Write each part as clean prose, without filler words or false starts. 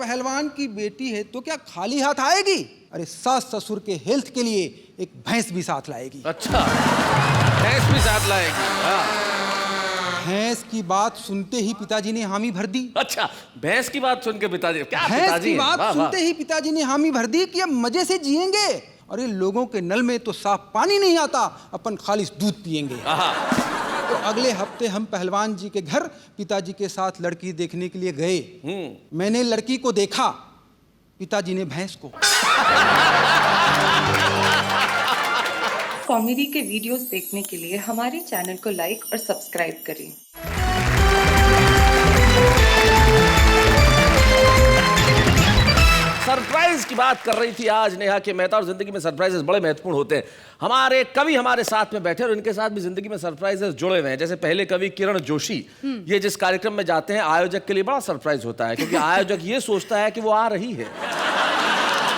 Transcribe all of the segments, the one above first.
पहलवान की बेटी है तो क्या खाली हाथ आएगी? अरे सास ससुर के हेल्थ के लिए एक भैंस भी साथ लाएगी। अच्छा, भैंस भी साथ लाएगी? हाँ। भैंस की बात सुनते ही पिताजी ने हामी भर दी। अच्छा, भैंस की बात सुन के पिताजी, क्या भैंस पिताजी की बात वाह, सुनते वाह। ही पिताजी ने हामी भर दी कि अब मजे से जिएंगे। अरे लोगों के नल में तो साफ पानी नहीं आता, अपन खालिस दूध पिएंगे। तो अगले हफ्ते हम पहलवान जी के घर पिताजी के साथ लड़की देखने के लिए गए। मैंने लड़की को देखा, पिताजी ने भैंस को। कॉमेडी के वीडियोस देखने के लिए हमारे चैनल को लाइक और सब्सक्राइब करें। सरप्राइज की बात कर रही थी आज नेहा के मेहता, और जिंदगी में सरप्राइजेस बड़े महत्वपूर्ण होते हैं। हमारे कवि हमारे साथ में बैठे और इनके साथ भी जिंदगी में सरप्राइजेस जुड़े हुए हैं। जैसे पहले कवि किरण जोशी, ये जिस कार्यक्रम में जाते हैं आयोजक के लिए बड़ा सरप्राइज होता है, क्योंकि आयोजक ये सोचता है कि वो आ रही है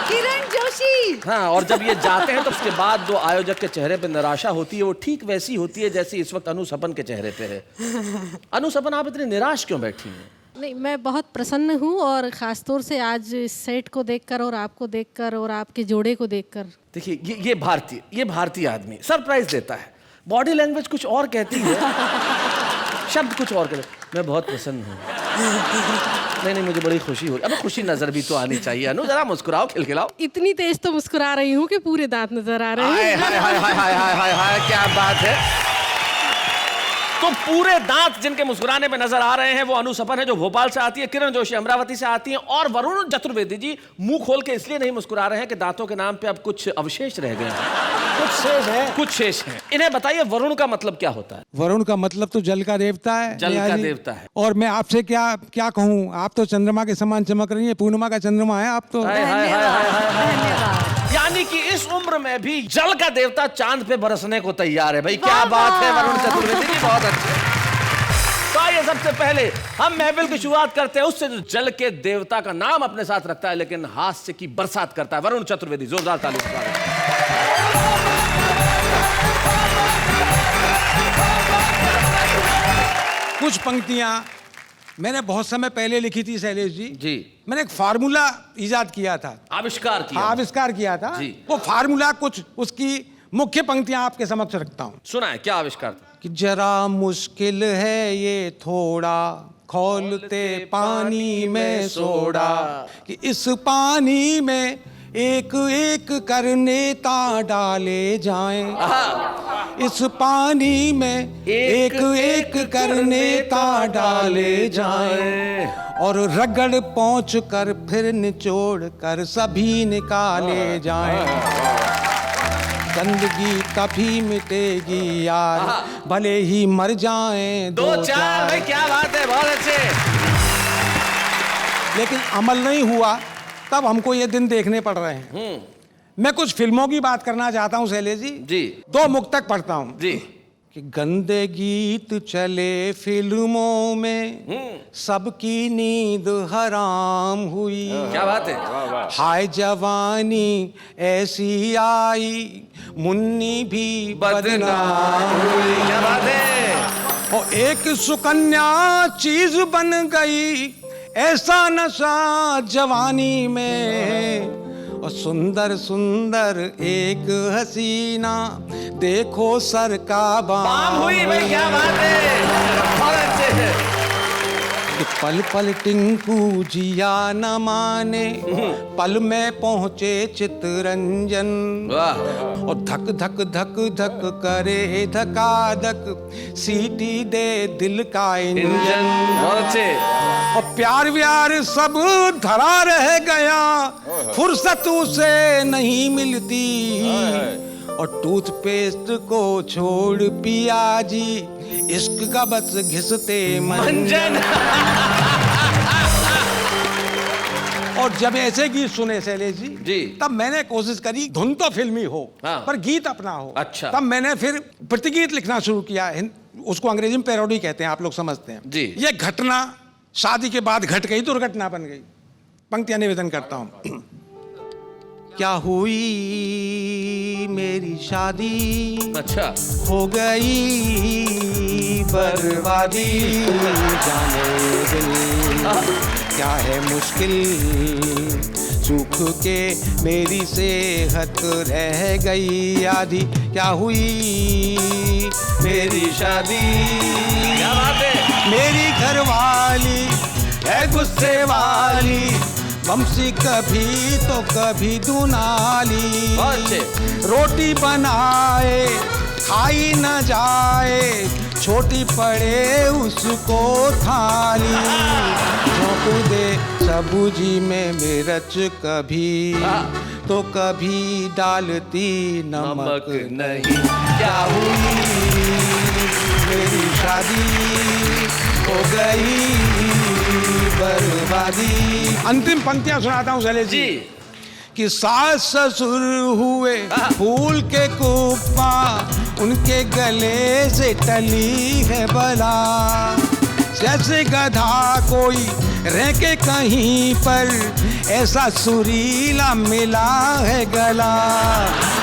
किरण जोशी। हाँ, और जब ये जाते हैं तो उसके बाद जो आयोजक के चेहरे पे निराशा होती है वो ठीक वैसी होती है जैसी इस वक्त अनु सपन के चेहरे पे है। अनु सपन, आप इतनी निराश क्यों बैठी हैं? नहीं, मैं बहुत प्रसन्न हूँ, और खासतौर से आज इस सेट को देखकर और आपको देखकर और आपके जोड़े को देखकर। देखिए, ये भारतीय आदमी सरप्राइज देता है, बॉडी लैंग्वेज कुछ और कहती है, शब्द कुछ और कहते। मैं बहुत प्रसन्न हूँ। नहीं, मुझे बड़ी खुशी हो रही। अब खुशी नजर भी तो आनी चाहिए। अनु, जरा मुस्कुराओ, खिलखिलाओ। इतनी तेज तो मुस्कुरा रही हूँ कि पूरे दांत नजर आ रहे हैं। हाय हाय हाय हाय हाय हाय हाय, क्या बात है। तो पूरे दांत जिनके मुस्कुराने पे नजर आ रहे हैं वो अनु सपन है, जो भोपाल से आती है, किरण जोशी अमरावती से आती हैं, और वरुण चतुर्वेदी जी मुंह खोल के इसलिए नहीं मुस्कुरा रहे हैं कि दांतों के नाम पे अब कुछ अवशेष रह गए हैं, कुछ शेष हैं। इन्हें बताइए, वरुण का मतलब क्या होता है? वरुण का मतलब तो जल का देवता है। जल का देवता है। और मैं आपसे क्या कहूँ, आप तो चंद्रमा के समान चमक रही है, पूर्णिमा का चंद्रमा है आप तो। धन्यवाद। यानी कि इस उम्र में भी जल का देवता चांद पे बरसने को तैयार है। भाई क्या बात है वरुण चतुर्वेदी जी, बहुत अच्छे। तो आइए सबसे पहले हम महफिल की शुरुआत करते हैं उससे जो जल के देवता का नाम अपने साथ रखता है लेकिन हास्य की बरसात करता है। वरुण चतुर्वेदी, जोरदार ताली से स्वागत। कुछ पंक्तियां मैंने बहुत समय पहले लिखी थी शैलेश जी। मैंने एक फार्मूला इजाद किया था, आविष्कार किया था जी। वो फार्मूला कुछ उसकी मुख्य पंक्तियां आपके समक्ष रखता हूं। सुना है, क्या आविष्कार था? कि जरा मुश्किल है ये थोड़ा, खौलते पानी में सोडा, कि इस पानी में एक एक कर नेता डाले जाएं, इस पानी में एक एक कर नेता डाले जाएं, और रगड़ पहुंच कर फिर निचोड़ कर सभी निकाले जाएं, गंदगी तभी मिटेगी यार, भले ही मर जाएं दो चार। भाई क्या बात है, बहुत अच्छे। लेकिन अमल नहीं हुआ, तब हमको ये दिन देखने पड़ रहे हैं। मैं कुछ फिल्मों की बात करना चाहता हूँ शैलेश जी। दो मुक्तक पढ़ता हूँ जी। कि गंदे गीत चले फिल्मों में, सबकी नींद हराम हुई। क्या बात है। हाय जवानी ऐसी आई, मुन्नी भी बदनाम हुई। क्या बात है। और एक सुकन्या चीज बन गई, ऐसा नशा जवानी में, और सुंदर सुंदर एक हसीना, देखो सर का बाम हुई। भाई क्या बात है, बहुत अच्छे हैं। पल पल टिंकू जिया न माने, पल में पहुंचे चितरंजन, और धक धक धक धक करे धका धक, सीटी दे दिल का इंजन। बहुत अच्छे। और प्यार व्यार सब धरा रह गया, फुर्सत उसे नहीं मिलती, और टूथपेस्ट को छोड़ पिया जी, इश्क का बस घिसते मंजन। और जब ऐसे गीत सुने शैलेश जी, तब मैंने कोशिश करी धुन तो फिल्मी हो, पर गीत अपना हो। अच्छा। तब मैंने फिर प्रतिगीत लिखना शुरू किया, उसको अंग्रेजी में पैरोडी कहते हैं, आप लोग समझते हैं जी। ये घटना शादी के बाद घट गई, दुर्घटना बन गई। पंक्तियां निवेदन करता हूं। क्या हुई मेरी शादी, अच्छा हो गई बर्बादी। जाने दिल क्या है मुश्किल, सूख के मेरी सेहत रह गई आधी। क्या हुई मेरी शादी, क्या बात है। मेरी घरवाली है गुस्से वाली, बमसी कभी तो कभी दुनाली। बहुत अच्छे। रोटी बनाए खाई न जाए, छोटी पड़े उसको थाली। झोंक दे सब्जी में मिर्च कभी, तो कभी डालती नमक नहीं। क्या हुई मेरी शादी, हो गई बर्बादी। अंतिम पंक्तियां सुनाता हूँ शैलेश जी कि सास ससुर हुए फूल के कुप्पा, उनके गले से टली है बला। जैसे गधा कोई रह के कहीं पर, ऐसा सुरीला मिला है गला।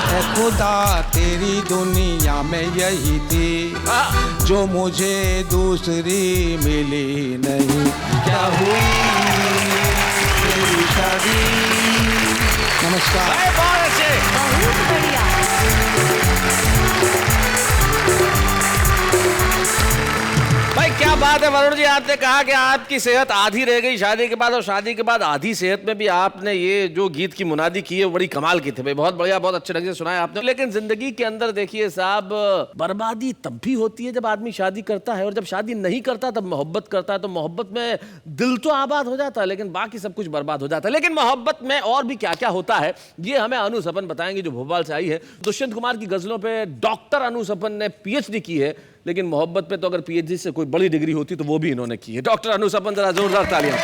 है खुदा तेरी दुनिया में यही थी, जो मुझे दूसरी मिली नहीं। क्या हुई मेरी शादी। नमस्कार। बहुत अच्छे। बहुत बढ़िया। भाई क्या बात है वरुण जी, आपने कहा कि आपकी सेहत आधी रह गई शादी के बाद, और शादी के बाद आधी सेहत में भी आपने ये जो गीत की मुनादी की है बड़ी कमाल की थी भाई। बहुत बढ़िया, बहुत अच्छे ढंग से सुनाया आपने। लेकिन जिंदगी के अंदर देखिए साहब, बर्बादी तब भी होती है जब आदमी शादी करता है, और जब शादी नहीं करता तब मोहब्बत करता है। तो मोहब्बत में दिल तो आबाद हो जाता है, लेकिन बाकी सब कुछ बर्बाद हो जाता है। लेकिन मोहब्बत में और भी क्या क्या होता है, ये हमें अनु सपन बताएंगे, जो भोपाल से आई है। दुष्यंत कुमार की गजलों पे डॉक्टर अनु सपन ने PhD की है, लेकिन मोहब्बत पे तो अगर PhD से कोई बड़ी डिग्री होती तो वो भी इन्होंने की है। डॉक्टर अनु सपन, जरा जोरदार तालियां।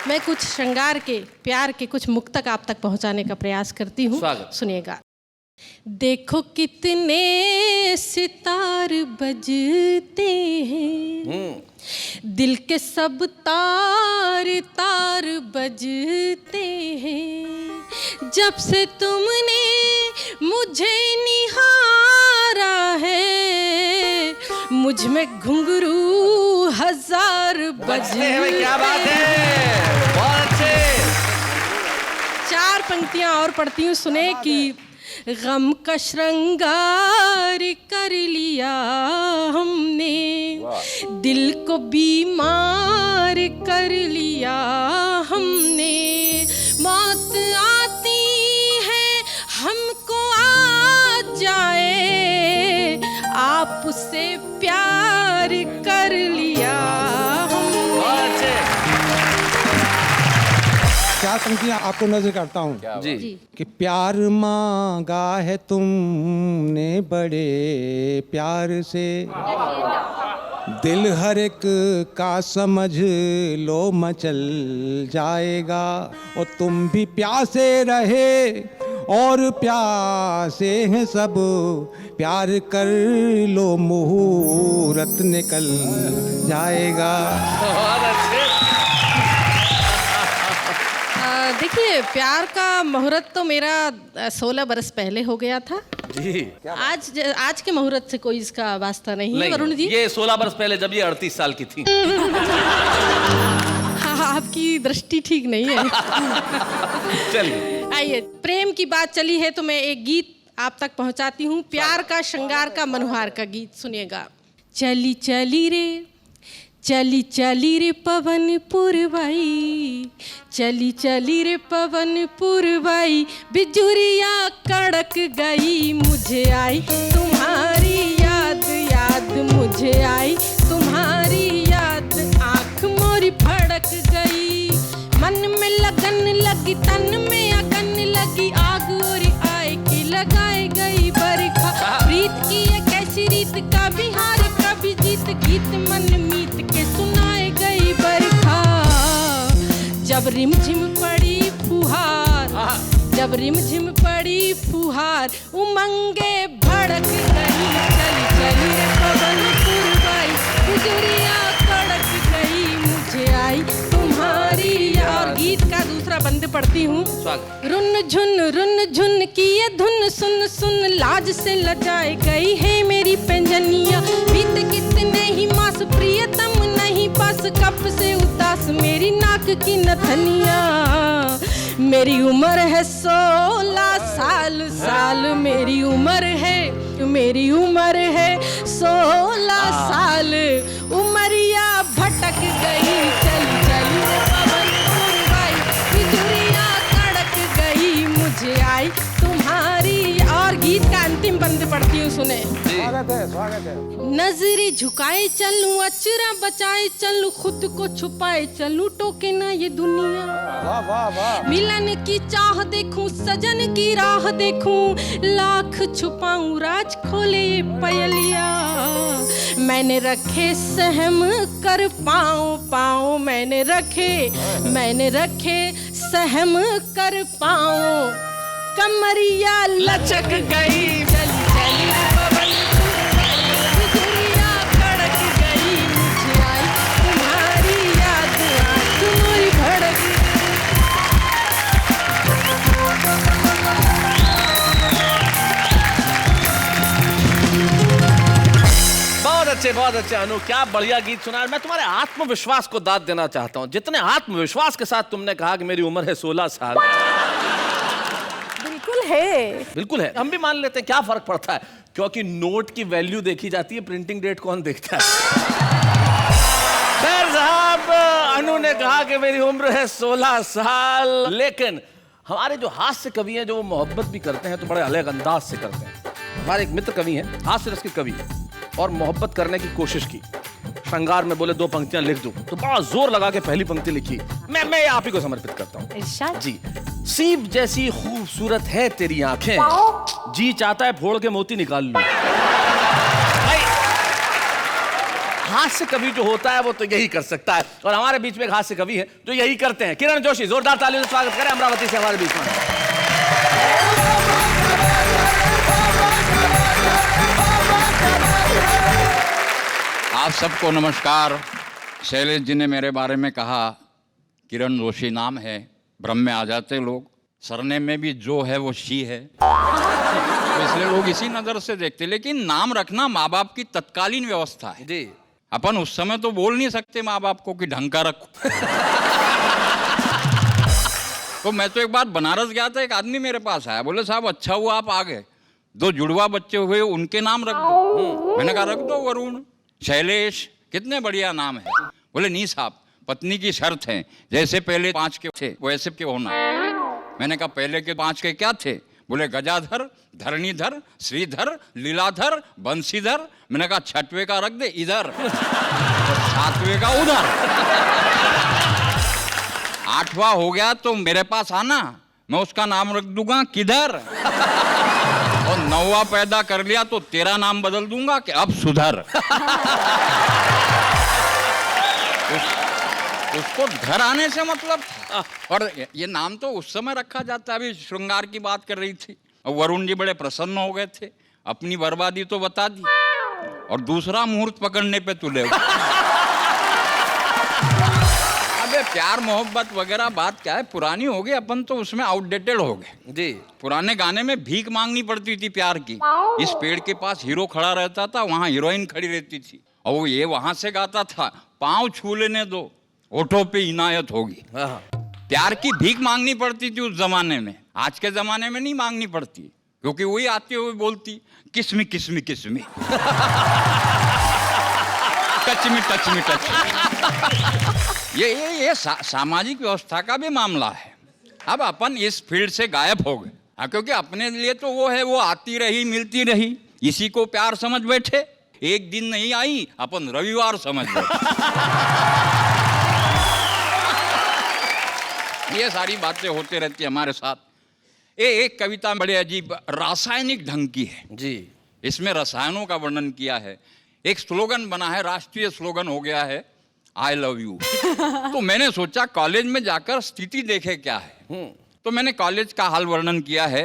मैं कुछ श्रृंगार के, प्यार के कुछ मुक्तक आप तक पहुंचाने का प्रयास करती हूँ। स्वागत। सुनिएगा। देखो कितने सितार बजते हैं, दिल के सब तार तार बजते हैं। जब से तुमने मुझे निहारा है, मुझ में घुंघरू हजार बजते हैं। क्या बात है, बहुत अच्छे। 4 पंक्तियां और पढ़ती हूँ, सुने कि गम का श्रृंगार कर लिया हमने, दिल को बीमार कर लिया हमने। मौत आती है हमको आ जाए, आपसे प्यार कर लिया हमने। चार पंक्तियां आपको नजर करता हूँ जी कि प्यार मांगा है तुमने बड़े प्यार से, दिल हर एक का समझ लो मचल जाएगा। और तुम भी प्यासे रहे और प्यासे हैं सब, प्यार कर लो मुहूर्त निकल जाएगा। देखिए, प्यार का मुहूर्त तो मेरा 16 बरस पहले हो गया था जी। आज के मुहूर्त से कोई इसका वास्ता नहीं है वरुण जी। ये 16 बरस पहले जब ये 38 साल की थी। हाँ, आपकी दृष्टि ठीक नहीं है। चलिए, आइए, प्रेम की बात चली है तो मैं एक गीत आप तक पहुंचाती हूँ। प्यार का, श्रृंगार का, मनोहार का गीत सुनिएगा। चली चली रे, चली चली रे पवन पुरवाई, चली चली रे पवन पुरवाई, बिजुरिया कड़क गई। मुझे आई तुम्हारी याद, याद मुझे आई तुम्हारी याद, आँख मोरी फड़क गई। मन में लगन लगी, तन में अगन लगी, आग और आए की लगाई गई बरखा। प्रीत की एक ऐसी रीत, कभी हार कभी जीत, गीत मन मीत के सुनाए गई बरखा। जब रिमझिम पड़ी फुहार, जब रिमझिम पड़ी फुहार, उमंगे भड़क गई। चली चली रे पवन पुरवाई, गुजरिया कड़क गई। पद्य पढ़ती हूँ। स्वागत। रुन झुन की ये धुन सुन सुन लाज से लजाए गई है मेरी पैंजनिया। बीत कितने ही मास प्रियतम नहीं पास, कब से उदास मेरी नाक की नथनिया। मेरी उम्र है 16 साल, मेरी उम्र है 16 साल। उमरिया भटक गई, चली चली रे पवन उड़वाई, बिजुरियाँ कड़क गई, मुझे आई तुम्हारी। और गीत का अंतिम बंद पढ़ती हूँ, सुने। स्वागत है। नजरें झुकाए चलूं, अचरा बचाए चलूं, खुद को छुपाए चलूं, टोके ना ये दुनिया। वाह वाह वाह। मिलन की चाह देखूं, सजन की राह देखूं, लाख छुपाऊं राज खोले ये पयलिया। मैंने रखे सहम कर पाँव, मैंने रखे सहम कर पाँव, कमरिया लचक गई, चली चली पवन बिजुरियाँ कड़क गई, मुझे आई तुम्हारी याद, आँख मोरी भड़क। बहुत अच्छे अनु, क्या बढ़िया गीत सुना। मैं तुम्हारे आत्मविश्वास को दाद देना चाहता हूँ। जितने आत्मविश्वास के साथ तुमने कहा कि मेरी उम्र है 16 साल। बिल्कुल है, हम भी मान लेते हैं, क्या फर्क पड़ता है, क्योंकि नोट की वैल्यू देखी जाती है, प्रिंटिंग डेट कौन देखता है। खैर साहब, अनु ने कहा कि मेरी उम्र है 16 साल, लेकिन हमारे जो हास्य कवि हैं, जो वो मोहब्बत भी करते हैं तो बड़े अलग अंदाज से करते हैं। हमारे एक मित्र कवि हैं, हास्य रस के कवि हैं, और मोहब्बत करने की कोशिश की। श्रृंगार में बोले 2 पंक्तियां लिख दूं, तो बड़ा जोर लगा के पहली पंक्ति लिखी। मैं आप ही को समर्पित करता हूं जी। सीप जैसी खूबसूरत है तेरी आंखें, जी चाहता है फोड़ के मोती निकाल लूं। भाई, हास्य कवि जो होता है वो तो यही कर सकता है, और हमारे बीच में एक हास्य कवि है जो यही करते हैं। किरण जोशी, जोरदार तालियों से स्वागत करें अमरावती से हमारे बीच में। आप सबको नमस्कार। शैलेश जी ने मेरे बारे में कहा किरण जोशी नाम है, भ्रम में आ जाते लोग। सरनेम में भी जो है वो शी है, तो इसलिए लोग इसी नजर से देखते। लेकिन नाम रखना माँ बाप की तत्कालीन व्यवस्था है जी। अपन उस समय तो बोल नहीं सकते माँ बाप को कि ढंग का रखो। तो मैं तो एक बार बनारस गया था, एक आदमी मेरे पास आया, बोले साहब अच्छा हुआ आप आ गए, 2 जुड़वा बच्चे हुए उनके नाम रख दो। मैंने कहा रख दो, वरुण, शैलेश, कितने बढ़िया नाम है। बोले नहीं साहब, पत्नी की शर्त है, जैसे पहले 5 के थे वैसे के होना। मैंने कहा पहले के 5 के क्या थे? बोले गजाधर, धरणीधर, श्रीधर, लीलाधर, बंशीधर। मैंने कहा 6वें का रख दे इधर, 7वें का उधर, 8वां हो गया तो मेरे पास आना, मैं उसका नाम रख दूंगा किधर, और 9वां पैदा कर लिया तो तेरा नाम बदल दूंगा कि अब सुधर। उसको घर आने से मतलब था। और ये नाम तो उस समय रखा जाता है। अभी श्रृंगार की बात कर रही थी, और वरुण जी बड़े प्रसन्न हो गए थे, अपनी बर्बादी तो बता दी, और दूसरा मुहूर्त पकड़ने पे तुले। अबे प्यार मोहब्बत वगैरह बात क्या है, पुरानी हो गई, अपन तो उसमें आउटडेटेड हो गए जी। पुराने गाने में भीख मांगनी पड़ती थी प्यार की। इस पेड़ के पास हीरो खड़ा रहता था, वहां हीरोइन खड़ी रहती थी, और वो ये वहां से गाता था, पाँव छू लेने दो, ओठों पे इनायत होगी। प्यार की भीख मांगनी पड़ती थी उस जमाने में। आज के जमाने में नहीं मांगनी पड़ती, क्योंकि वही आते हुए बोलती kiss me kiss me kiss me, touch me touch me touch. ये सामाजिक व्यवस्था का भी मामला है। अब अपन इस फील्ड से गायब हो गए, क्योंकि अपने लिए तो वो है, वो आती रही मिलती रही, इसी को प्यार समझ बैठे। एक दिन नहीं आई, अपन रविवार समझ बैठे। ये सारी बातें होते रहती है हमारे साथ। एक कविता बड़े अजीब रासायनिक ढंग की है जी। इसमें रसायनों का वर्णन किया है। एक स्लोगन बना है, राष्ट्रीय स्लोगन हो गया है, आई लव यू। तो मैंने सोचा कॉलेज में जाकर स्थिति देखे क्या है। तो मैंने कॉलेज का हाल वर्णन किया है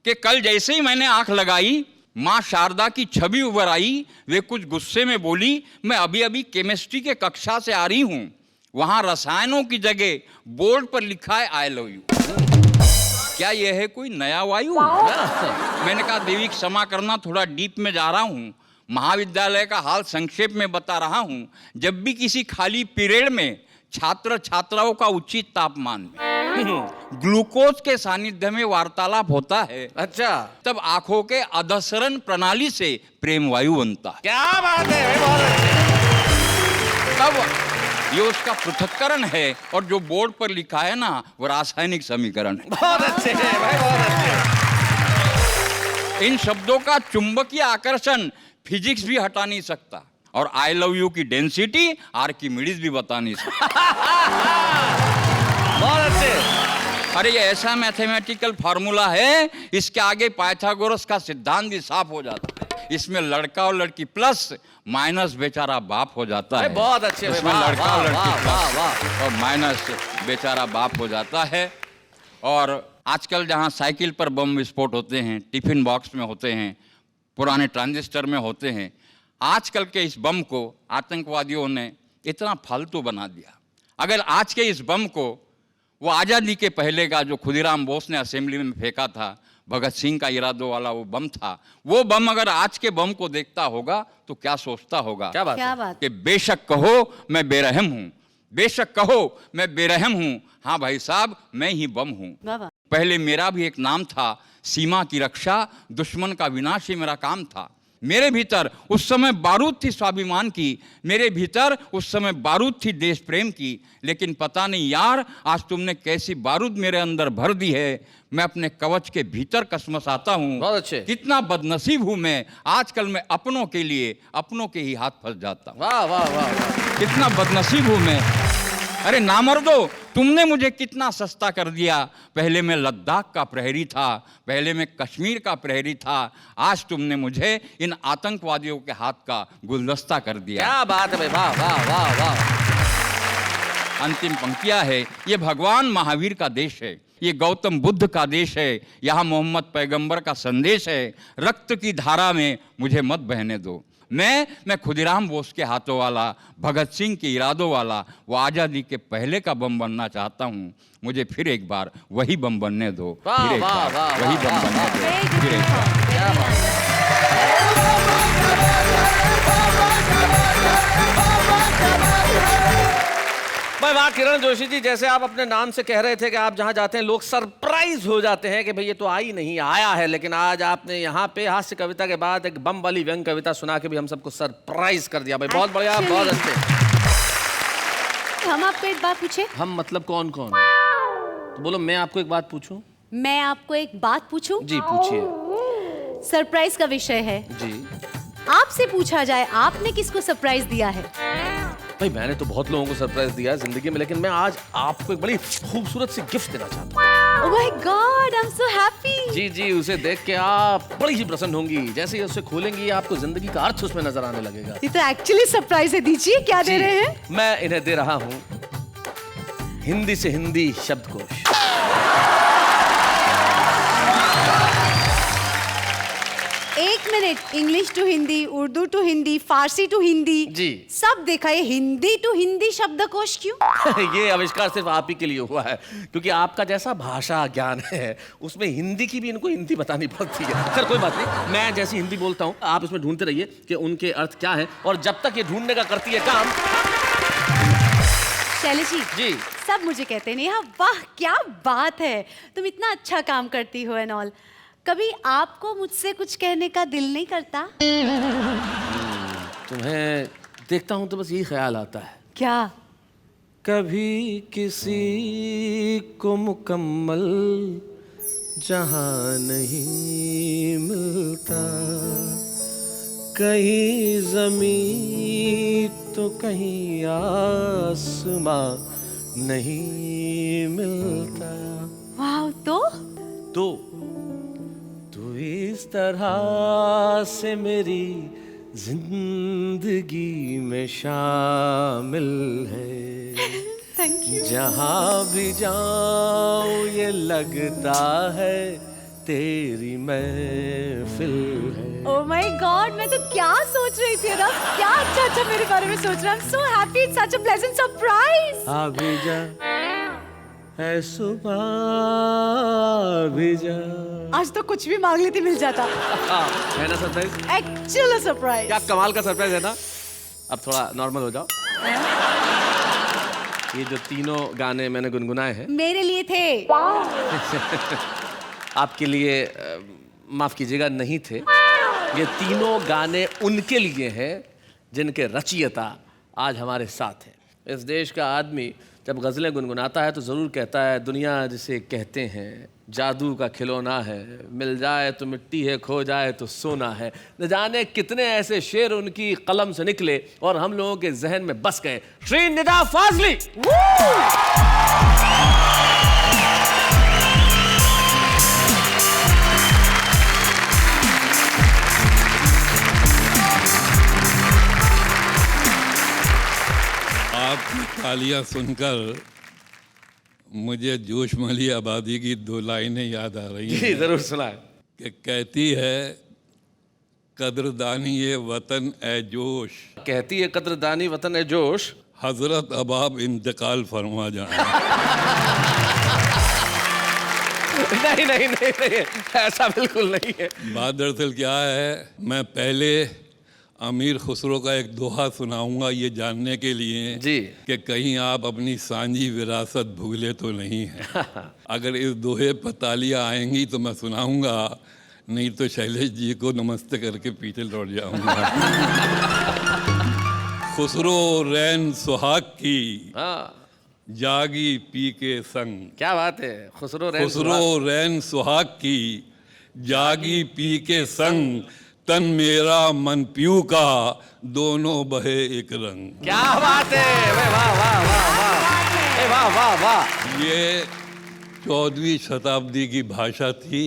कि कल जैसे ही मैंने आंख लगाई, माँ शारदा की छवि उभर आई। वे कुछ गुस्से में बोली, मैं अभी अभी केमिस्ट्री के कक्षा से आ रही हूँ, वहां रसायनों की जगह बोर्ड पर लिखा है आई लव यू। क्या यह है कोई नया वायु? मैंने कहा देवी क्षमा करना, थोड़ा डीप में जा रहा हूँ। महाविद्यालय का हाल संक्षेप में बता रहा हूँ। जब भी किसी खाली पीरियड में छात्र छात्राओं का उचित तापमान में ग्लूकोज के सानिध्य में वार्तालाप होता है, अच्छा, तब आंखों के अधसरण प्रणाली से प्रेम वायु बनता है। क्या बात है, बहुत अच्छे। तब ये उसका पृथक्करण है, और जो बोर्ड पर लिखा है ना वो रासायनिक समीकरण है। बहुत अच्छे है भाई, बहुत अच्छे। इन शब्दों का चुंबकीय आकर्षण फिजिक्स भी हटा नहीं सकता, और आई लव यू की डेंसिटी आर्किमिडीज भी बता नहीं सकता। बहुत अच्छे। अरे ये ऐसा मैथमेटिकल फार्मूला है, इसके आगे पाइथागोरस का सिद्धांत भी साफ हो जाता है। इसमें लड़का और लड़की प्लस माइनस बेचारा बाप हो जाता है। बहुत अच्छे। इसमें लड़का और लड़की प्लस और माइनस बेचारा बाप हो जाता है। और आजकल जहाँ साइकिल पर बम विस्फोट होते हैं, टिफिन बॉक्स में होते हैं, पुराने ट्रांजिस्टर में होते हैं, आजकल के इस बम को आतंकवादियों ने इतना फालतू बना दिया। अगर आज के इस बम को वो आज़ादी के पहले का जो खुदीराम बोस ने असेंबली में फेंका था, भगत सिंह का इरादों वाला वो बम था, वो बम अगर आज के बम को देखता होगा तो क्या सोचता होगा? क्या बात है? कि बेशक कहो मैं बेरहम हूँ, बेशक कहो मैं बेरहम हूँ, हाँ भाई साहब मैं ही बम हूँ। पहले मेरा भी एक नाम था, सीमा की रक्षा, दुश्मन का विनाश ही मेरा काम था। मेरे भीतर उस समय बारूद थी स्वाभिमान की, मेरे भीतर उस समय बारूद थी देश प्रेम की, लेकिन पता नहीं यार आज तुमने कैसी बारूद मेरे अंदर भर दी है। मैं अपने कवच के भीतर कसमसाता हूँ। बहुत अच्छे। कितना बदनसीब हूँ मैं, आजकल मैं अपनों के लिए अपनों के ही हाथ फंस जाता हूँ। वाह वाह वाह वाह, कितना बदनसीब हूँ मैं। अरे नामर्दो, तुमने मुझे कितना सस्ता कर दिया। पहले मैं लद्दाख का प्रहरी था, पहले मैं कश्मीर का प्रहरी था, आज तुमने मुझे इन आतंकवादियों के हाथ का गुलदस्ता कर दिया। क्या बात है भाई, वाह वाह वाह वाह। अंतिम पंक्तियां है, ये भगवान महावीर का देश है, ये गौतम बुद्ध का देश है, यहाँ मोहम्मद पैगंबर का संदेश है। रक्त की धारा में मुझे मत बहने दो। मैं खुदीराम बोस के हाथों वाला, भगत सिंह के इरादों वाला, वो आज़ादी के पहले का बम बनना चाहता हूँ। मुझे फिर एक बार वही बम बनने दो, फिर एक बार वही बम बनने दो, फिर एक बार। क्या बात है। भाई वाह किरण जोशी जी, जैसे आप अपने नाम से कह रहे थे कि आप जहां जाते हैं लोग सरप्राइज हो जाते हैं कि भाई ये तो आई नहीं आया है, लेकिन आज आपने यहाँ पे हास्य कविता के बाद एक बम वाली व्यंग कविता सुना के भी हम सबको सरप्राइज कर दिया। भाई बहुत बढ़िया, बहुत अच्छे। हम आपको एक बात पूछे? हम मतलब कौन कौन? तो बोलो मैं आपको एक बात पूछूं। मैं आपको एक बात पूछूं? जी पूछिए। सरप्राइज का विषय है जी। आपसे पूछा जाए, आपने किसको सरप्राइज दिया है? भाई मैंने तो बहुत लोगों को सरप्राइज दिया है जिंदगी में, लेकिन मैं आज आपको एक बड़ी खूबसूरत सी गिफ्ट देना चाहता हूँ। Oh my God, I am so happy. जी जी, उसे देख के आप बड़ी ही प्रसन्न होंगी। जैसे ही उसे खोलेंगी आपको जिंदगी का अर्थ उसमें नजर आने लगेगा। ये तो एक्चुअली सरप्राइज है। दीजिए, क्या दे रहे हैं? मैं इन्हें दे रहा हूँ हिंदी से हिंदी शब्दकोश। एक minute, English to Hindi, Urdu to Hindi, Farsi to Hindi, जी सब देखा। ये हिंदी टू हिंदी शब्दकोश क्यों? ये आविष्कार सिर्फ आप ही के लिए हुआ है, क्योंकि आपका जैसा भाषा ज्ञान है उसमें हिंदी की भी इनको हिंदी बतानी पड़ती है। खैर कोई बात नहीं, मैं जैसी हिंदी बोलता हूँ आप इसमें ढूंढते रहिए कि उनके अर्थ क्या है, और जब तक ये ढूंढने का करती है काम। शैलेश जी, सब मुझे कहते नहीं, हाँ वाह क्या बात है, तुम इतना अच्छा काम करती हो एंड ऑल। कभी आपको मुझसे कुछ कहने का दिल नहीं करता? तुम्हें देखता हूँ तो बस यही ख्याल आता है। क्या? कभी किसी को मुकम्मल जहां नहीं मिलता, कहीं ज़मीं तो कहीं आसमां नहीं मिलता। वाह, तो तू इस तरह से मेरी जिंदगी में शामिल है। Thank you. जहाँ भी जाऊँ ये लगता है तेरी महफिल है। ओह माय गॉड, मैं तो क्या सोच रही थी ना, क्या अच्छा अच्छा मेरे बारे में सोच रहा। I am so happy, it's such a pleasant surprise. आ भी जा है सुबह भी जा। आज तो कुछ भी मांग लेती मिल जाता। है ना सरप्राइज? Actual surprise. क्या कमाल का सरप्राइज है ना। अब थोड़ा नॉर्मल हो जाओ। ये जो तीनों गाने मैंने गुनगुनाए हैं मेरे लिए थे। आपके लिए माफ कीजिएगा नहीं थे। ये तीनों गाने उनके लिए हैं जिनके रचयिता आज हमारे साथ हैं। इस देश का आदमी जब गज़लें गुनगुनाता है तो ज़रूर कहता है दुनिया जिसे कहते हैं जादू का खिलौना है, मिल जाए तो मिट्टी है, खो जाए तो सोना है। न जाने कितने ऐसे शेर उनकी कलम से निकले और हम लोगों के जहन में बस गए। श्री निदा फाजली। आपकी तालियां सुनकर मुझे जोश मली आबादी की 2 लाइनें याद आ रही जी हैं जरूर सुनाए। कि कहती है कदरदानी ये वतन ए जोश, कहती है कदरदानी वतन है जोश, हजरत अब आप इंतकाल फरमा जाए। नहीं नहीं नहीं नहीं, ऐसा बिल्कुल नहीं है। बात दरअसल क्या है, मैं पहले अमीर खुसरो का एक दोहा सुनाऊंगा ये जानने के लिए जी कि कहीं आप अपनी सांझी विरासत भूले तो नहीं है। अगर इस दोहे पर तालियां आएंगी तो मैं सुनाऊंगा, नहीं तो शैलेश जी को नमस्ते करके पीछे लौट जाऊंगा। खुसरो रैन सुहाग की जागी पी के संग। क्या बात है। खुसरो रैन सुहाग की जागी पी के संग, तन मेरा मन पीऊ का दोनों बहे एक रंग। क्या बात है। वाह वाह वाह वाह वाह वाह वाह। ये 14वीं शताब्दी की भाषा थी।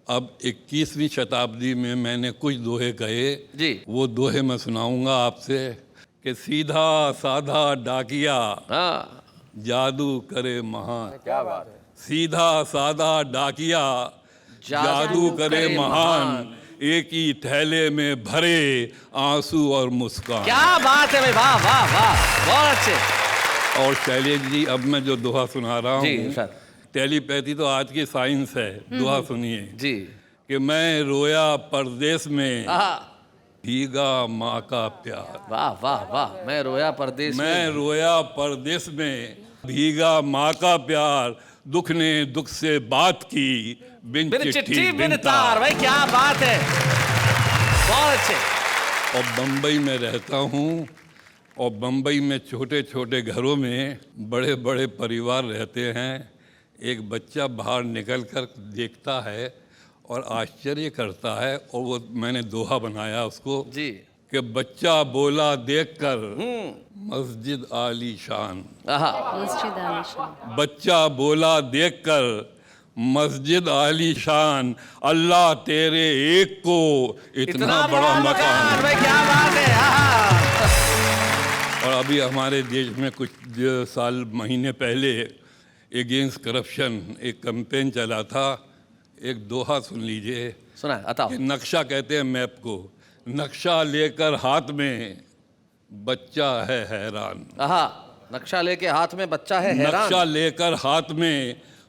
अब 21वीं शताब्दी में मैंने कुछ दोहे कहे जी। वो दोहे मैं सुनाऊंगा आपसे कि सीधा साधा डाकिया जादू करे महान। क्या बात है। सीधा साधा डाकिया जादू करे महान, एक ही थैले में भरे आंसू और मुस्कान। क्या बात है भाई। वाह वाह वाह बहुत अच्छे। और शैलेश जी अब मैं जो दोहा सुना रहा हूँ, सर। टेलीपैथी तो आज की साइंस है। दोहा सुनिए जी। कि मैं रोया परदेश में भीगा माँ का प्यार। वाह वाह वाह। मैं रोया परदेश में, मैं रोया परदेश में भीगा माँ का प्यार, दुख ने दुख से बात की बिन चिट्ठी बिन तार। भाई क्या बात है। बहुत अच्छे। और बम्बई में रहता हूँ और बम्बई में छोटे छोटे घरों में बड़े बड़े परिवार रहते हैं। एक बच्चा बाहर निकल कर देखता है और आश्चर्य करता है, और वो मैंने दोहा बनाया उसको जी कि बच्चा बोला देखकर मस्जिद आलीशान। बच्चा बोला देखकर मस्जिद आलीशान, अल्लाह तेरे एक को इतना बड़ा मकान। भाई क्या बात है। और अभी हमारे देश में कुछ साल महीने पहले अगेंस्ट करप्शन एक कैंपेन चला था। एक दोहा सुन लीजिए। सुना आता। नक्शा कहते हैं मैप को। नक्शा लेकर हाथ में बच्चा है हैरान। नक्शा लेके हाथ में बच्चा है हैरान। नक्शा लेकर हाथ में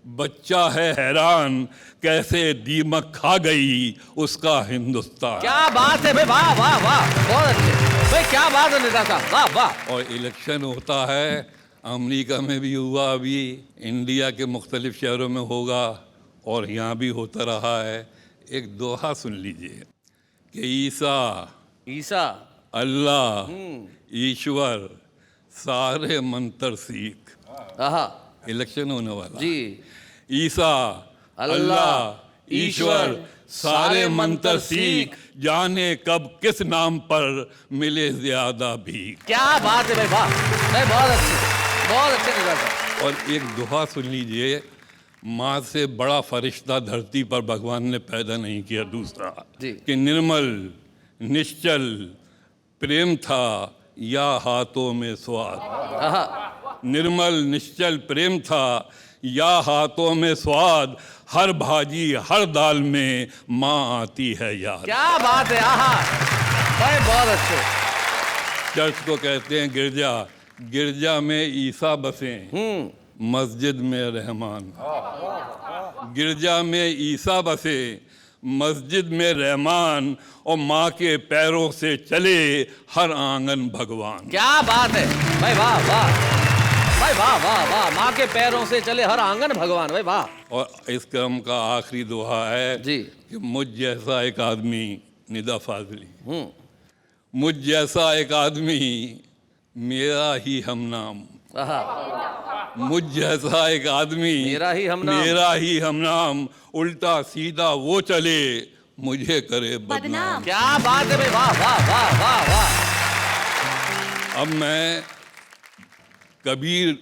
बच्चा है हैरान, कैसे दीमक खा गई उसका हिंदुस्तान। क्या बात है भाई। वाह वाह वाह बहुत अच्छे भाई। क्या बात है नेता साहब। वाह वाह। और इलेक्शन होता है, अमेरिका में भी हुआ, अभी इंडिया के मुख्तलिफ शहरों में होगा और यहाँ भी होता रहा है। एक दोहा सुन लीजिए कि ईसा अल्लाह ईश्वर सारे मंत्र सीख। इलेक्शन होने वाला जी। ईसा अल्लाह ईश्वर सारे मंत्र सीख, जाने कब किस नाम पर मिले ज्यादा भी। क्या बात है भाई। वाह बहुत अच्छे बहुत अच्छे नेता साहब। और एक दोहा सुन लीजिए, माँ से बड़ा फरिश्ता धरती पर भगवान ने पैदा नहीं किया। दूसरा जी। कि निर्मल निश्चल प्रेम था या हाथों में स्वाद। निर्मल निश्चल प्रेम था या हाथों में स्वाद, हर भाजी हर दाल में माँ आती है याद। क्या बात है। भाई बहुत अच्छे। चर्च को कहते हैं गिरजा, गिरजा में ईसा बसे, मस्जिद में रहमान। गिरजा में ईसा बसे, मस्जिद में रहमान, और माँ के पैरों से चले हर आंगन भगवान। क्या बात है भाई, वाह वाह भाई, वाह वाह वाह। माँ के पैरों से चले हर आंगन भगवान, भाई वाह। और इस क्रम का आखिरी दोहा है जी कि मुझ जैसा एक आदमी, निदा फाजली, मुझ जैसा एक आदमी मेरा ही हमनाम, मुझ जैसा एक आदमी मेरा ही हमनाम, उल्टा सीधा वो चले मुझे करे बदनाम। क्या बात है भाई, वाह वाह वाह वाह वाह। अब मैं कबीर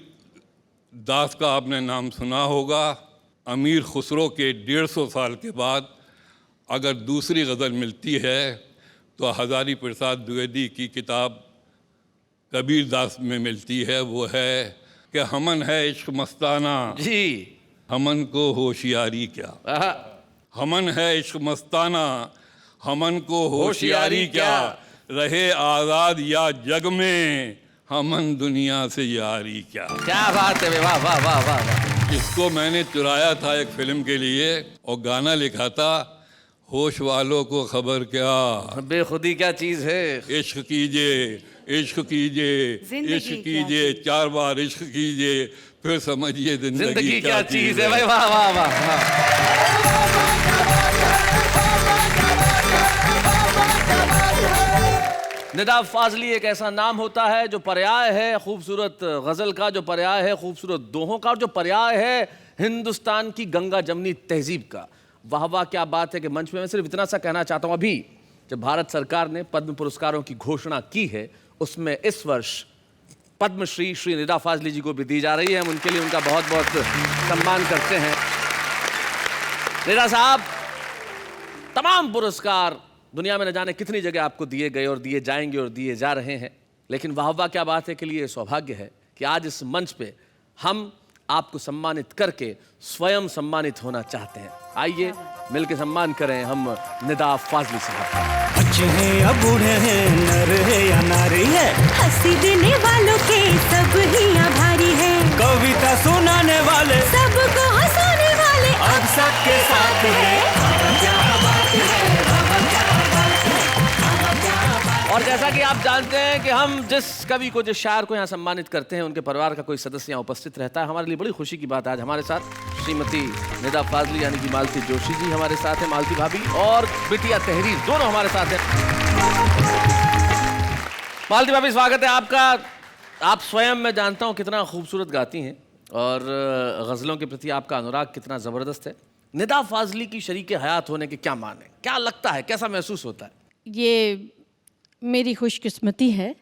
दास का आपने नाम सुना होगा। अमीर खुसरो के 150 साल के बाद अगर दूसरी गज़ल मिलती है तो हज़ारी प्रसाद द्विवेदी की किताब कबीर दास में मिलती है। वो है कि हमन है इश्क मस्ताना जी, हमन को होशियारी क्या, हमन है इश्क मस्ताना हमन को होशियारी क्या, रहे आज़ाद या जग में हमन दुनिया से यारी क्या। क्या बात है, वाह वाह वाह वाह वाह। इसको मैंने चुराया था एक फिल्म के लिए और गाना लिखा था, होश वालों को खबर क्या, बेखुदी क्या चीज है, इश्क कीजिए इश्क कीजिए इश्क कीजिए, 4 बार इश्क कीजिए, फिर समझिए जिंदगी क्या चीज है। भाई वाह वाह वाह। निदा फाजली एक ऐसा नाम होता है जो पर्याय है खूबसूरत गजल का, जो पर्याय है खूबसूरत दोहों का, और जो पर्याय है हिंदुस्तान की गंगा जमनी तहजीब का। वाह वाह क्या बात है कि मंच में मैं सिर्फ इतना सा कहना चाहता हूँ, अभी जब भारत सरकार ने पद्म पुरस्कारों की घोषणा की है उसमें इस वर्ष पद्मश्री श्री निदा फाजली जी को भी दी जा रही है। हम उनके लिए उनका बहुत बहुत सम्मान करते हैं। निदा साहब, तमाम पुरस्कार दुनिया में न जाने कितनी जगह आपको दिए गए और दिए जाएंगे और दिए जा रहे हैं, लेकिन वाह वाह क्या बात है के लिए सौभाग्य है कि आज इस मंच पे हम आपको सम्मानित करके स्वयं सम्मानित होना चाहते हैं। आइए मिलकर सम्मान करें हम निदा फाजली साहब। बच्चे हैं या बूढ़े हैं, नर है या नारी है, हंसी देने वालों के सब ही आभारी है, कविता सुनाने वाले सबको हंसाने वाले अब सबके साथ है। और जैसा कि आप जानते हैं कि हम जिस कवि को, जिस शायर को यहाँ सम्मानित करते हैं उनके परिवार का कोई सदस्य यहाँ उपस्थित रहता है। हमारे लिए बड़ी खुशी की बात है आज हमारे साथ श्रीमती निदा फाजली यानी कि मालती जोशी जी हमारे साथ हैं, मालती भाभी, और बिटिया तहरीर दोनों हमारे साथ हैं। मालती भाभी, स्वागत है आपका। आप स्वयं, मैं जानता हूँ, कितना खूबसूरत गाती हैं और गज़लों के प्रति आपका अनुराग कितना ज़बरदस्त है। निदा फाजली की शरीक हयात होने के क्या मान है, क्या लगता है, कैसा महसूस होता है? ये मेरी खुशकिस्मती है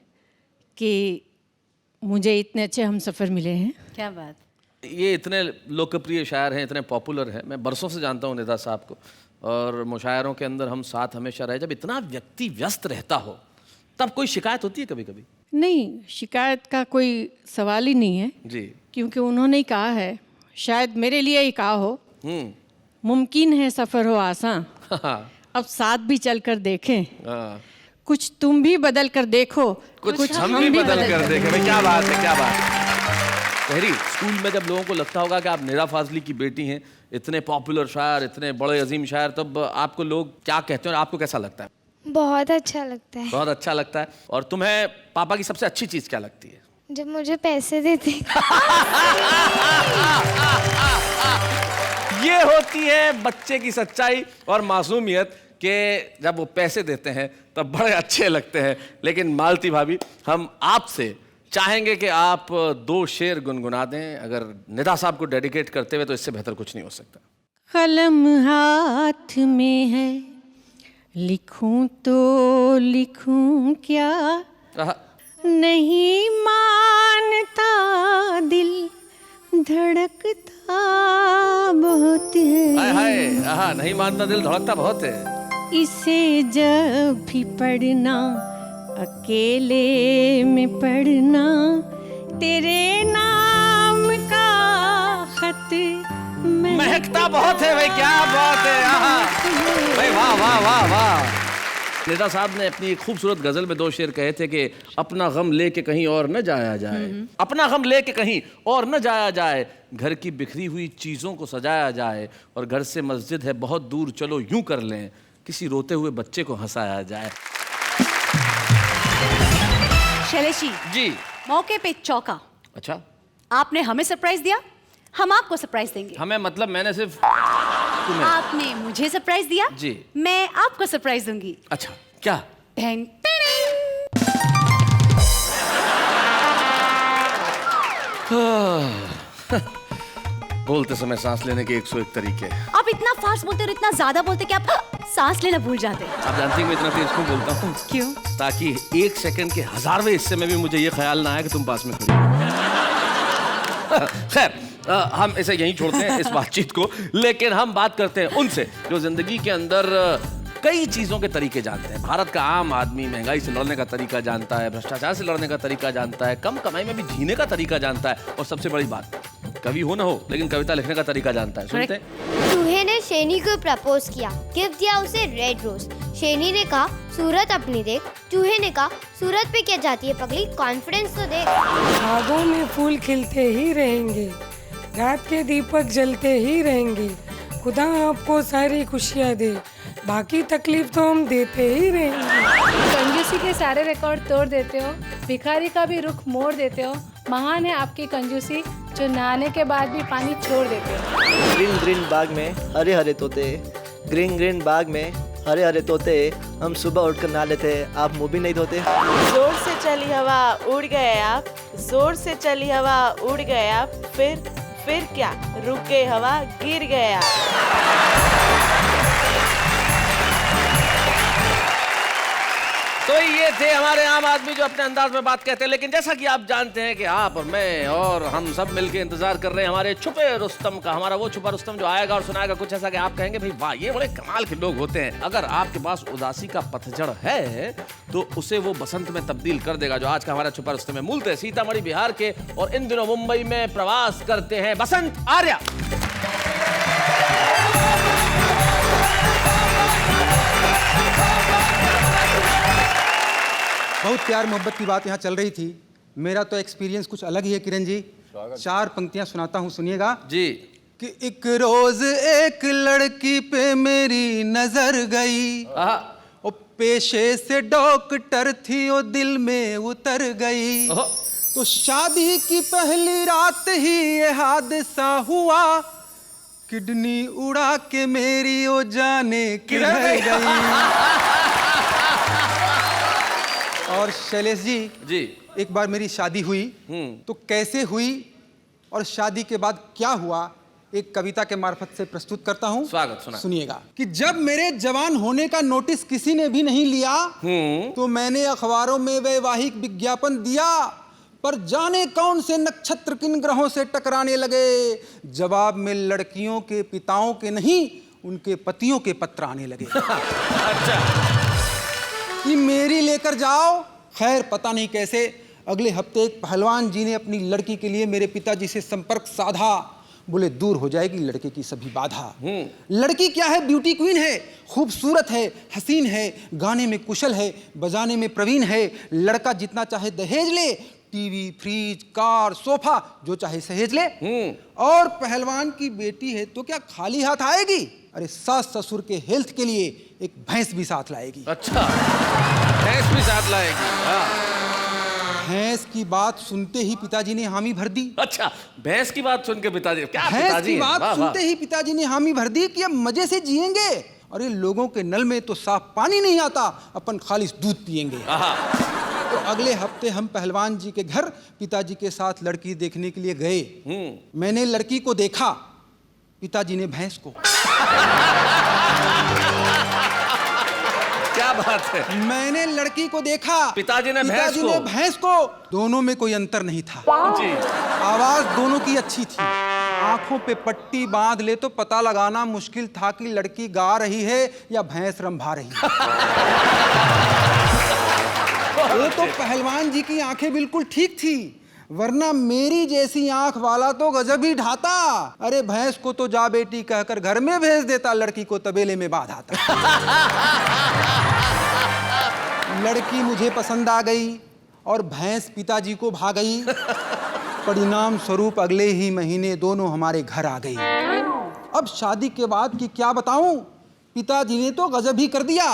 कि मुझे इतने अच्छे हमसफ़र मिले हैं। क्या बात। ये इतने लोकप्रिय शायर हैं, इतने पॉपुलर हैं, मैं बरसों से जानता हूँ निदा साहब को, और मुशायरों के अंदर हम साथ हमेशा रहे। जब इतना व्यक्ति व्यस्त रहता हो तब कोई शिकायत होती है कभी कभी? नहीं, शिकायत का कोई सवाल ही नहीं है जी, क्योंकि उन्होंने ही कहा है, शायद मेरे लिए ही कहा हो, मुमकिन है सफ़र हो आसान, अब साथ भी चल कर देखें, कुछ तुम भी बदल कर देखो, कुछ हम भी बदल कर देखें। भाई क्या बात है, क्या बात है। तहरीर, स्कूल में जब लोगों को लगता होगा कि आप निदा फाजली की बेटी हैं, इतने पॉपुलर शायर, इतने बड़े अजीम शायर, तब आपको लोग क्या कहते हैं और आपको कैसा लगता है? बहुत अच्छा लगता है। बहुत अच्छा लगता है। और तुम्हें पापा की सबसे अच्छी चीज़ क्या लगती है? जब मुझे पैसे देते। ये होती है बच्चे की सच्चाई और मासूमियत कि जब वो पैसे देते हैं तब बड़े अच्छे लगते हैं। लेकिन मालती भाभी, हम आपसे चाहेंगे कि आप 2 शेर गुनगुना दें, अगर निदा साहब को डेडिकेट करते हुए, तो इससे बेहतर कुछ नहीं हो सकता। कलम हाथ में है, लिखूं तो लिखूं क्या, नहीं मानता दिल, धड़कता बहुत है। हाय हाय, नहीं मानता दिल, धड़कता बहुत है। इसे जब भी पढ़ना, अकेले में पढ़ना, तेरे नाम का खत महकता बहुत है। भाई क्या बात है, भाई वाह वाह वाह वाह। नेता साहब ने अपनी एक खूबसूरत गजल में 2 शेर कहे थे कि अपना गम लेके कहीं और न जाया जाए, अपना गम लेके कहीं और न जाया जाए, घर की बिखरी हुई चीजों को सजाया जाए, और घर से मस्जिद है बहुत दूर, चलो यूं कर लें, किसी रोते हुए बच्चे को हंसाया जाए। शैलेश जी, मौके पे चौका। अच्छा, आपने हमें सरप्राइज दिया, हम आपको सरप्राइज देंगे। हमें मतलब मैंने सिर्फ तुम्हें। आपने मुझे सरप्राइज दिया जी, मैं आपको सरप्राइज दूंगी। अच्छा, क्या? Ten ten. बोलते समय सांस लेने के 101 तरीके। आप इतना फास्ट बोलते और इतना ज्यादा बोलते कि आप सांस लेना भूल जाते हैं। आप जानती हैं मैं इतना तेज क्यों बोलता हूँ? क्यों? ताकि 1 सेकंड के 1000वें हिस्से में भी मुझे ये ख्याल ना आए कि तुम पास में खड़ी हो। खैर, हम इसे यहीं छोड़ते हैं इस बातचीत को, लेकिन हम बात करते हैं उनसे जो जिंदगी के अंदर कई चीजों के तरीके जानते हैं। भारत का आम आदमी महंगाई से लड़ने का तरीका जानता है, भ्रष्टाचार से लड़ने का तरीका जानता है, कम कमाई में भी जीने का तरीका जानता है, और सबसे बड़ी बात, कवि हो ना हो लेकिन कविता लिखने का तरीका जानता है। सुनते हैं। चूहे ने शेनी को प्रपोज किया, गिफ्ट दिया उसे रेड रोज। शेनी ने कहा सूरत अपनी देख, चूहे ने कहा सूरत पे क्या जाती है पगली, कॉन्फिडेंस तो देख। बागों में फूल खिलते ही रहेंगे, रात के दीपक जलते ही रहेंगे, खुदा आपको सारी खुशियाँ दे, बाकी तकलीफ तो हम देते ही रहेंगे। कंजूसी के सारे रिकॉर्ड तोड़ देते हो, भिखारी का भी रुख मोड़ देते हो, महान है आपकी कंजूसी जो नहाने के बाद भी पानी छोड़ देते हो। ग्रीन ग्रीन बाग में हरे हरे तोते, ग्रीन ग्रीन बाग में हरे हरे तोते, हम सुबह उठकर नहा लेते, आप मुँह भी नहीं धोते। जोर से चली हवा उड़ गए आप, जोर से चली हवा उड़ गए आप, फिर क्या, रुक गए हवा गिर गए आप। तो ये थे हमारे आम आदमी जो अपने अंदाज में बात कहते हैं, लेकिन जैसा कि आप जानते हैं कि आप और मैं और हम सब मिलके इंतजार कर रहे हैं हमारे छुपे रुस्तम का। हमारा वो छुपा रुस्तम जो आएगा और सुनाएगा कुछ ऐसा कि आप कहेंगे भाई वाह, ये बड़े कमाल के लोग होते हैं। अगर आपके पास उदासी का पतझड़ है तो उसे वो बसंत में तब्दील कर देगा, जो आज का हमारा छुपा रुस्तम है। मूलतः सीतामढ़ी बिहार के और इन दिनों मुंबई में प्रवास करते हैं बसंत आर्या। बहुत प्यार मोहब्बत की बात यहाँ चल रही थी। मेरा तो एक्सपीरियंस कुछ अलग ही है किरण जी। 4 पंक्तियाँ सुनाता हूँ, सुनिएगा जी। कि एक रोज एक लड़की पे मेरी नजर गई, ओ पेशे से डॉक्टर थी, ओ दिल में उतर गई, तो शादी की पहली रात ही ये हादसा हुआ, किडनी उड़ा के मेरी ओ जाने किधर गई। और शैलेश जी, एक बार मेरी शादी हुई, तो कैसे हुई और शादी के बाद क्या हुआ, एक कविता के मार्फत से प्रस्तुत करता हूं। स्वागत, सुनिएगा कि जब मेरे जवान होने का नोटिस किसी ने भी नहीं लिया, तो मैंने अखबारों में वैवाहिक विज्ञापन दिया, पर जाने कौन से नक्षत्र किन ग्रहों से टकराने लगे, जवाब में लड़कियों के पिताओं के नहीं, उनके पतियों के पत्र आने लगे। अच्छा, कि मेरी लेकर जाओ। खैर पता नहीं कैसे अगले हफ्ते एक पहलवान जी ने अपनी लड़की के लिए मेरे पिताजी से संपर्क साधा। बोले दूर हो जाएगी लड़के की सभी बाधा। लड़की क्या है, ब्यूटी क्वीन है, खूबसूरत है, हसीन है, गाने में कुशल है, बजाने में प्रवीण है। लड़का जितना चाहे दहेज ले, टीवी, फ्रिज, कार, सोफा जो चाहे सहेज ले। और पहलवान की बेटी है तो क्या खाली हाथ आएगी? अरे सास ससुर के हेल्थ के लिए एक भैंस भी साथ लाएगी। अच्छा, भैंस भी साथ लाएगी। भैंस की बात सुनते ही पिताजी ने हामी भर दी। अच्छा, भैंस की बात सुन के पिताजी, क्या भैंस पिताजी की बात सुनते ही पिताजी ने हामी भर दी कि अब मजे से जिएंगे। अरे लोगों के नल में तो साफ पानी नहीं आता, अपन खालिस दूध पिएंगे। तो अगले हफ्ते हम पहलवान जी के घर पिताजी के साथ लड़की देखने के लिए गए। मैंने लड़की को देखा, पिताजी ने भैंस को। क्या बात है। मैंने लड़की को देखा, पिताजी ने भैंस को। दोनों में कोई अंतर नहीं था जी। आवाज दोनों की अच्छी थी। आंखों पे पट्टी बांध ले तो पता लगाना मुश्किल था कि लड़की गा रही है या भैंस रंभा रही है। वो तो पहलवान जी की आंखें बिल्कुल ठीक थी, वरना मेरी जैसी आंख वाला तो गजब ही ढाता। अरे भैंस को तो जा बेटी कहकर घर में भेज देता, लड़की को तबेले में बांध आता। लड़की मुझे पसंद आ गई और भैंस पिताजी को भा गई। परिणाम स्वरूप अगले ही महीने दोनों हमारे घर आ गई। अब शादी के बाद की क्या बताऊं, पिताजी ने तो गजब ही कर दिया।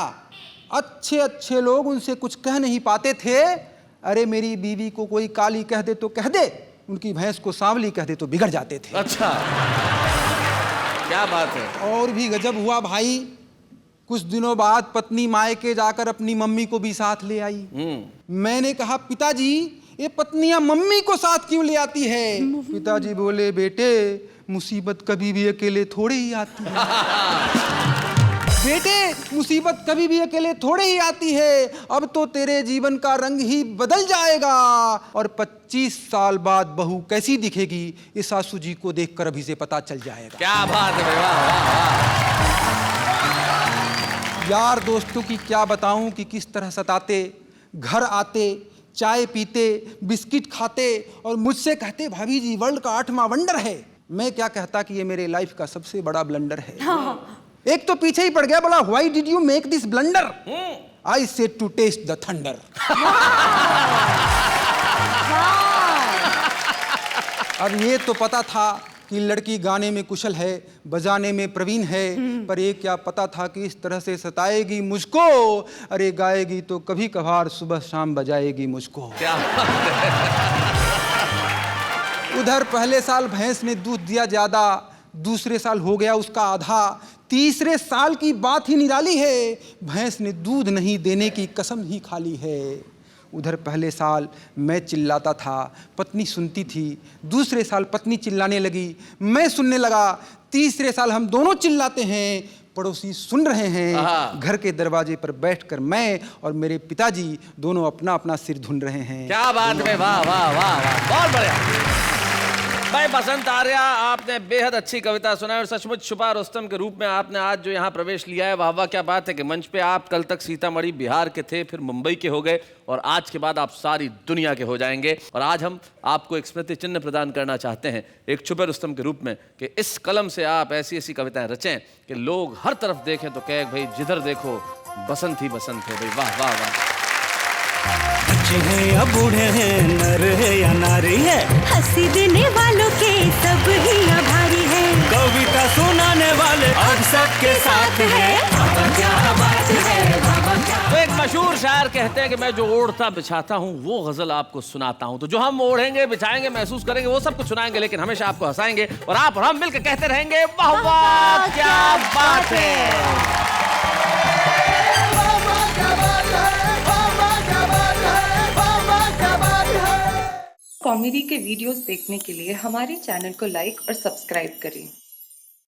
अच्छे अच्छे लोग उनसे कुछ कह नहीं पाते थे। अरे मेरी बीवी को कोई काली कह दे तो कह दे, उनकी भैंस को सांवली कह दे तो बिगड़ जाते थे। अच्छा, क्या बात है। और भी गजब हुआ भाई, कुछ दिनों बाद पत्नी मायके जाकर अपनी मम्मी को भी साथ ले आई। मैंने कहा पिताजी ये पत्नियां मम्मी को साथ क्यों ले आती है? पिताजी बोले बेटे मुसीबत कभी भी अकेले थोड़े ही आती है। बेटे मुसीबत कभी भी अकेले थोड़े ही आती है, अब तो तेरे जीवन का रंग ही बदल जाएगा और 25 साल बाद बहू कैसी दिखेगी ये सासू जी को देखकर अभी से पता चल जाएगा। क्या बात है, वाह। यार दोस्तों की क्या बताऊं कि किस तरह सताते, घर आते, चाय पीते, बिस्किट खाते और मुझसे कहते भाभी जी वर्ल्ड का 8वां वंडर है। मैं क्या कहता कि ये मेरे लाइफ का सबसे बड़ा ब्लंडर है। एक तो पीछे ही पड़ गया, बोला why did you make this blunder? I said to test the thunder. अब ये तो पता था कि लड़की गाने में कुशल है, बजाने में प्रवीण है, पर ये क्या पता था कि इस तरह से सताएगी मुझको। अरे गाएगी तो कभी कभार सुबह शाम बजाएगी मुझको। क्या उधर पहले साल भैंस ने दूध दिया ज्यादा, दूसरे साल हो गया उसका आधा, तीसरे साल की बात ही निराली है, भैंस ने दूध नहीं देने की कसम ही खा ली है। उधर पहले साल मैं चिल्लाता था, पत्नी सुनती थी, दूसरे साल पत्नी चिल्लाने लगी, मैं सुनने लगा, तीसरे साल हम दोनों चिल्लाते हैं, पड़ोसी सुन रहे हैं। घर के दरवाजे पर बैठकर मैं और मेरे पिताजी दोनों अपना अपना सिर धुन रहे हैं। क्या बात है, वाह वाह वाह, बहुत बढ़िया। भाई बसंत आर्य, आपने बेहद अच्छी कविता सुनाई और सचमुच छुपा रुस्तम के रूप में आपने आज जो यहाँ प्रवेश लिया है, वाह वाह। क्या बात है कि मंच पे आप कल तक सीतामढ़ी बिहार के थे, फिर मुंबई के हो गए और आज के बाद आप सारी दुनिया के हो जाएंगे। और आज हम आपको एक स्मृति चिन्ह प्रदान करना चाहते हैं एक छुपे रुस्तम के रूप में कि इस कलम से आप ऐसी ऐसी कविताएं रचें कि लोग हर तरफ देखें तो कहे भाई जिधर देखो बसंत ही बसंत है। भाई वाह वाह वाह। बच्चे हैं या बूढ़े हैं, नर है या नारी है, हंसी देने वालों के सब ही आभारी है, कविता सुनाने वाले अब सबके साथ है। क्या बात है, तो एक मशहूर शायर कहते हैं कि मैं जो ओढ़ता बिछाता हूँ वो गजल आपको सुनाता हूँ। तो जो हम ओढ़ेंगे बिछाएंगे महसूस करेंगे वो सब कुछ सुनाएंगे, लेकिन हमेशा आपको हंसाएंगे और आप और हम मिलकर कहते रहेंगे वाह वाह क्या बात है। कॉमेडी के वीडियोस देखने के लिए हमारे चैनल को लाइक और सब्सक्राइब करें।